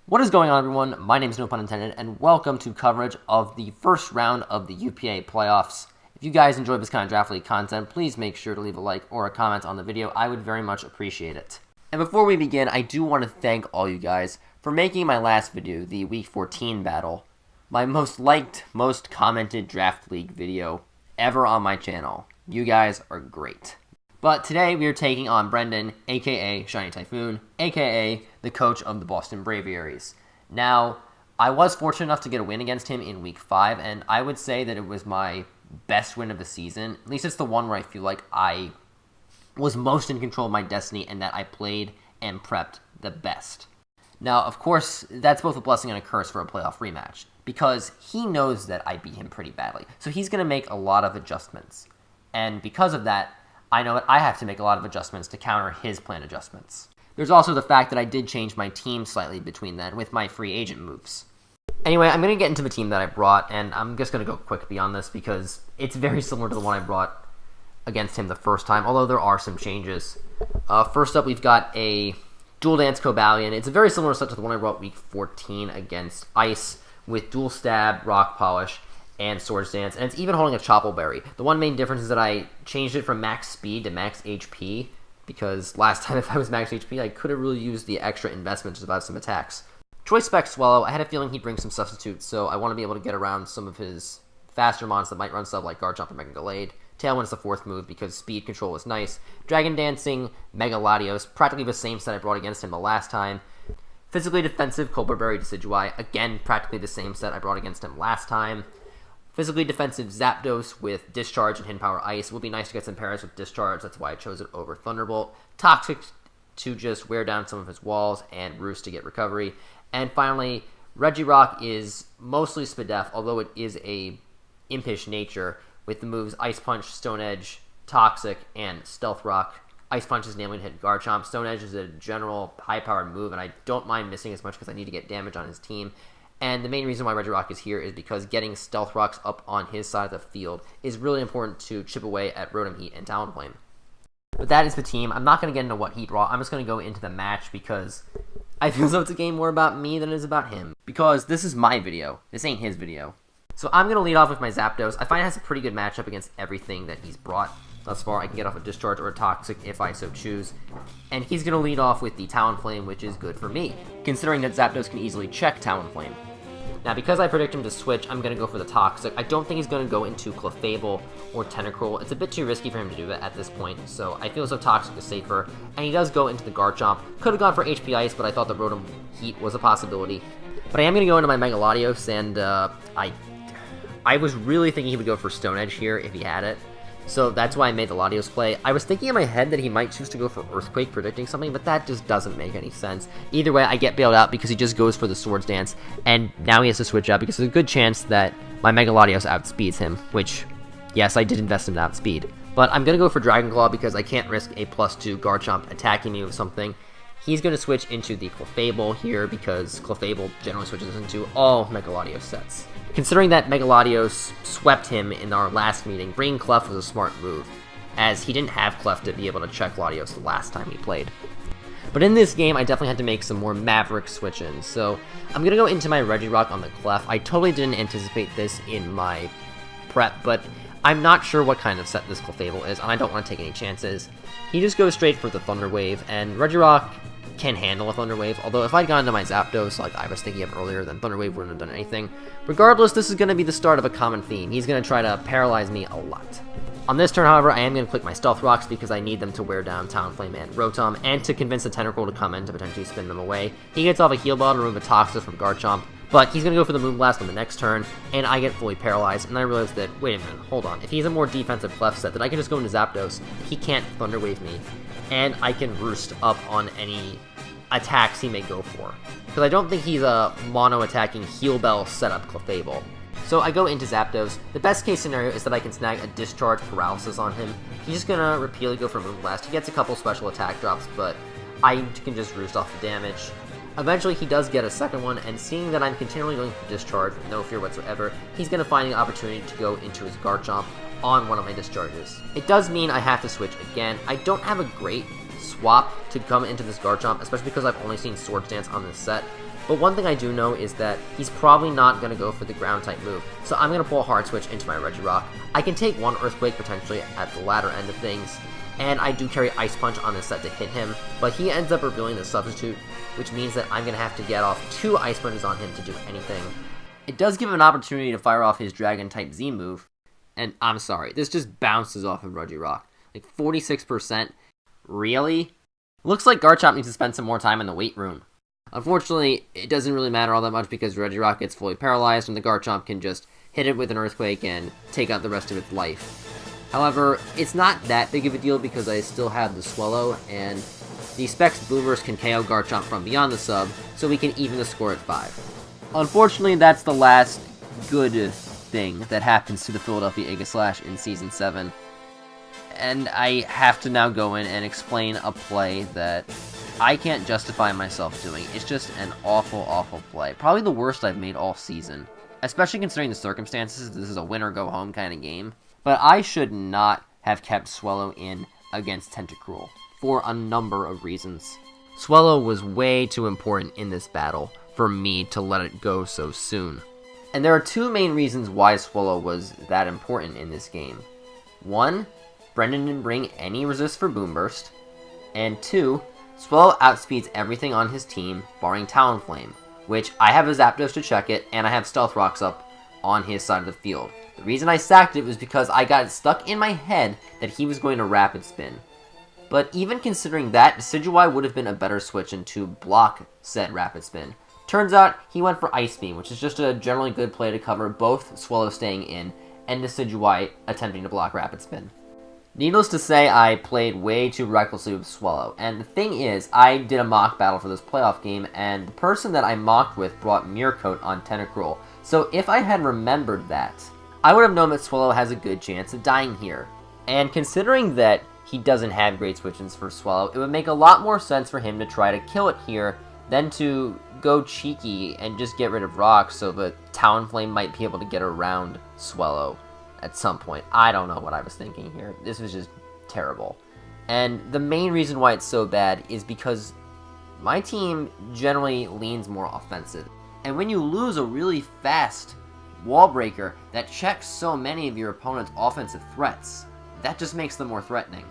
What is going on, everyone? My name is No Pun Intended, and welcome to coverage of the first round of the UPA playoffs. If you guys enjoy this kind of draft league content, please make sure to leave a like or a comment on the video. I would very much appreciate it. And before we begin, I do want to thank all you guys for making my last video, the Week 14 battle, my most liked, most commented draft league video ever on my channel. You guys are great. But today we are taking on Brendan, aka Shiny Typhoon, aka the coach of the Boston Braviaries. Now, I was fortunate enough to get a win against him in Week 5, and I would say that it was my best win of the season. At least it's the one where I feel like I was most in control of my destiny and that I played and prepped the best. Now, of course, that's both a blessing and a curse for a playoff rematch, because he knows that I beat him pretty badly. So he's going to make a lot of adjustments. And because of that, I know that I have to make a lot of adjustments to counter his planned adjustments. There's also the fact that I did change my team slightly between then with my free agent moves. Anyway, I'm going to get into the team that I brought, and I'm just going to go quick beyond this because it's very similar to the one I brought against him the first time, although there are some changes. First up, we've got a Dual Dance Cobalion. It's a very similar set to the one I brought Week 14 against Ice with Dual Stab, Rock Polish, and Swords Dance, and it's even holding a Choppleberry. The one main difference is that I changed it from max speed to max HP, because last time if I was max HP, I could have really used the extra investment to survive some attacks. Choice Spec Swallow, I had a feeling he'd bring some substitutes, so I want to be able to get around some of his faster mons that might run stuff like Guard Jump or Mega Gallade. Tailwind's the fourth move because speed control is nice. Dragon Dancing, Mega Latios, practically the same set I brought against him the last time. Physically Defensive, Colberberry Decidueye, again practically the same set I brought against him last time. Physically Defensive Zapdos with Discharge and Hidden Power Ice. It would be nice to get some pairs with Discharge, that's why I chose it over Thunderbolt. Toxic to just wear down some of his walls, and Roost to get recovery. And finally, Regirock is mostly Spadef, although it is a impish nature, with the moves Ice Punch, Stone Edge, Toxic, and Stealth Rock. Ice Punch is namely to hit Garchomp. Stone Edge is a general high-powered move, and I don't mind missing as much because I need to get damage on his team. And the main reason why Regirock is here is because getting Stealth Rocks up on his side of the field is really important to chip away at Rotom Heat and Talonflame. But that is the team. I'm not going to get into what he brought. I'm just going to go into the match because I feel as though it's a game more about me than it is about him. Because this is my video. This ain't his video. So I'm going to lead off with my Zapdos. I find it has a pretty good matchup against everything that he's brought thus far. I can get off a Discharge or a Toxic if I so choose. And he's going to lead off with the Talonflame, which is good for me, considering that Zapdos can easily check Talonflame. Now, because I predict him to switch, I'm going to go for the Toxic. I don't think he's going to go into Clefable or Tentacruel. It's a bit too risky for him to do that at this point, so I feel as though Toxic is safer. And he does go into the Garchomp. Could have gone for HP Ice, but I thought the Rotom Heat was a possibility. But I am going to go into my Mega Latios, and I was really thinking he would go for Stone Edge here if he had it. So that's why I made the Latios play. I was thinking in my head that he might choose to go for Earthquake, predicting something, but that just doesn't make any sense. Either way, I get bailed out because he just goes for the Swords Dance, and now he has to switch out because there's a good chance that my Mega Latios outspeeds him, which, yes, I did invest in that outspeed. But I'm going to go for Dragon Claw because I can't risk a +2 Garchomp attacking me with something. He's going to switch into the Clefable here because Clefable generally switches into all Mega Latios sets. Considering that Mega Latios swept him in our last meeting, bringing Clef was a smart move, as he didn't have Clef to be able to check Latios the last time he played. But in this game, I definitely had to make some more Maverick switch-ins, so I'm going to go into my Regirock on the Clef. I totally didn't anticipate this in my prep, but I'm not sure what kind of set this Clefable is, and I don't want to take any chances. He just goes straight for the Thunder Wave, and Regirock can handle a Thunder Wave, although if I'd gone to my Zapdos like I was thinking of earlier, then Thunder Wave wouldn't have done anything. Regardless, this is going to be the start of a common theme. He's going to try to paralyze me a lot. On this turn, however, I am going to click my Stealth Rocks because I need them to wear down Talonflame and Rotom, and to convince the Tentacruel to come in to potentially spin them away. He gets off a Heal Ball to remove a Toxis from Garchomp, but he's going to go for the Moonblast on the next turn, and I get fully paralyzed, and I realize that, wait a minute, hold on. If he's a more defensive Clef set, then I can just go into Zapdos. He can't Thunder Wave me, and I can Roost up on any attacks he may go for, because I don't think he's a mono-attacking Heal Bell setup Clefable. So I go into Zapdos. The best case scenario is that I can snag a Discharge Paralysis on him. He's just gonna repeatedly go for Moonblast. He gets a couple special attack drops, but I can just roost off the damage. Eventually he does get a second one, and seeing that I'm continually going for Discharge with no fear whatsoever, he's gonna find the opportunity to go into his Garchomp on one of my discharges. It does mean I have to switch again. I don't have a great swap to come into this Garchomp, especially because I've only seen Swords Dance on this set. But one thing I do know is that he's probably not going to go for the ground-type move, so I'm going to pull a Hard Switch into my Regirock. I can take one Earthquake potentially at the latter end of things, and I do carry Ice Punch on this set to hit him, but he ends up revealing the Substitute, which means that I'm going to have to get off 2 Ice Punches on him to do anything. It does give him an opportunity to fire off his Dragon-type Z move, and I'm sorry, this just bounces off of Regirock. Like 46%? Really? Looks like Garchomp needs to spend some more time in the weight room. Unfortunately, it doesn't really matter all that much because Regirock gets fully paralyzed and the Garchomp can just hit it with an Earthquake and take out the rest of its life. However, it's not that big of a deal because I still have the Swallow, and the Specs Boomers can KO Garchomp from beyond the sub, so we can even the score at 5. Unfortunately, that's the last good thing that happens to the Philadelphia Aegislash in Season 7. And I have to now go in and explain a play that I can't justify myself doing. It's just an awful, awful play. Probably the worst I've made all season. Especially considering the circumstances, this is a win-or-go-home kind of game. But I should not have kept Swallow in against Tentacruel, for a number of reasons. Swallow was way too important in this battle for me to let it go so soon. And there are 2 main reasons why Swallow was that important in this game. 1, Brendan didn't bring any resist for Boom Burst. And 2, Swallow outspeeds everything on his team, barring Talonflame, which I have a Zapdos to check it, and I have Stealth Rocks up on his side of the field. The reason I sacked it was because I got stuck in my head that he was going to Rapid Spin. But even considering that, Decidueye would have been a better switch in to block said Rapid Spin. Turns out, he went for Ice Beam, which is just a generally good play to cover both Swallow staying in and Decidueye attempting to block Rapid Spin. Needless to say, I played way too recklessly with Swallow, and the thing is, I did a mock battle for this playoff game, and the person that I mocked with brought Mirror Coat on Tentacruel, so if I had remembered that, I would have known that Swallow has a good chance of dying here. And considering that he doesn't have great switch-ins for Swallow, it would make a lot more sense for him to try to kill it here than to go cheeky and just get rid of Rock so that Talonflame might be able to get around Swallow at some point. I don't know what I was thinking here. This was just terrible. And the main reason why it's so bad is because my team generally leans more offensive. And when you lose a really fast wall breaker that checks so many of your opponent's offensive threats, that just makes them more threatening.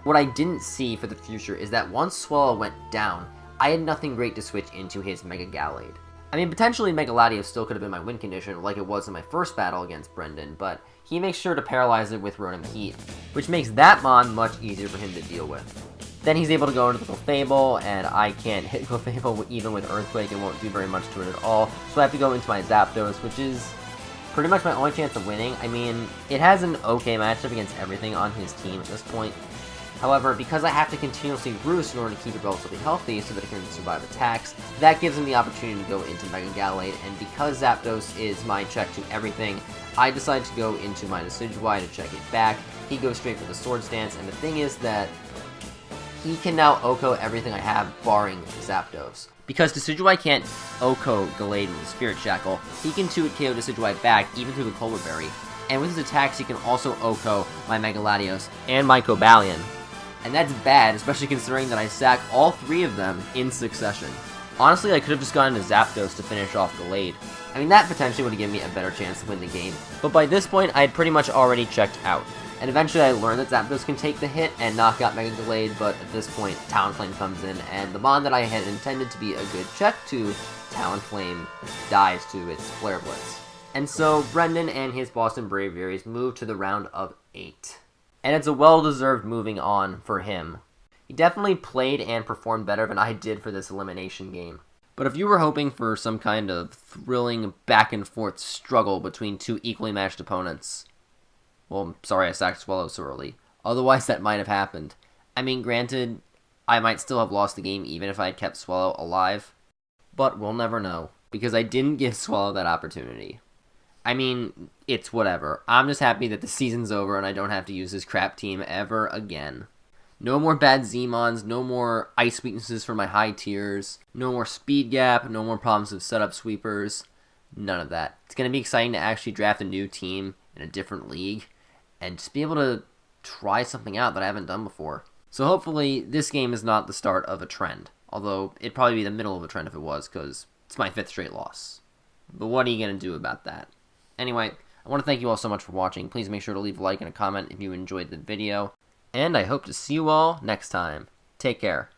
What I didn't see for the future is that once Swallow went down, I had nothing great to switch into his Mega Gallade. I mean, potentially Mega Latios still could have been my win condition like it was in my first battle against Brendan, but he makes sure to paralyze it with Rotom Heat, which makes that Mon much easier for him to deal with. Then he's able to go into the Clefable, and I can't hit Clefable even with Earthquake. It won't do very much to it at all, so I have to go into my Zapdos, which is pretty much my only chance of winning. I mean, it has an okay matchup against everything on his team at this point. However, because I have to continuously Roost in order to keep it relatively healthy so that it can survive attacks, that gives him the opportunity to go into Mega Gallade, and because Zapdos is my check to everything, I decide to go into my Decidueye to check it back. He goes straight for the Swords Dance, and the thing is that he can now OHKO everything I have, barring Zapdos. Because Decidueye can't OHKO Gallade with the Spirit Shackle, he can 2-hit KO Decidueye back, even through the Colbur Berry. And with his attacks, he can also OHKO my Mega Latios and my Cobalion. And that's bad, especially considering that I sack all 3 of them in succession. Honestly, I could have just gone into Zapdos to finish off Gallade. I mean, that potentially would have given me a better chance to win the game, but by this point, I had pretty much already checked out. And eventually I learned that Zapdos can take the hit and knock out Mega Gallade, but at this point, Talonflame comes in, and the Mon that I had intended to be a good check to Talonflame dies to its Flare Blitz. And so, Brendan and his Boston Braviaries move to the round of 8. And it's a well-deserved moving on for him. He definitely played and performed better than I did for this elimination game. But if you were hoping for some kind of thrilling back-and-forth struggle between 2 equally matched opponents, well, I'm sorry I sacked Swallow so early. Otherwise, that might have happened. I mean, granted, I might still have lost the game even if I had kept Swallow alive, but we'll never know, because I didn't give Swallow that opportunity. I mean, it's whatever. I'm just happy that the season's over and I don't have to use this crap team ever again. No more bad Z-Mons, no more ice weaknesses for my high tiers, no more speed gap, no more problems with setup sweepers, none of that. It's going to be exciting to actually draft a new team in a different league and just be able to try something out that I haven't done before. So hopefully this game is not the start of a trend. Although it'd probably be the middle of a trend if it was, because it's my 5th straight loss. But what are you going to do about that? Anyway, I want to thank you all so much for watching. Please make sure to leave a like and a comment if you enjoyed the video. And I hope to see you all next time. Take care.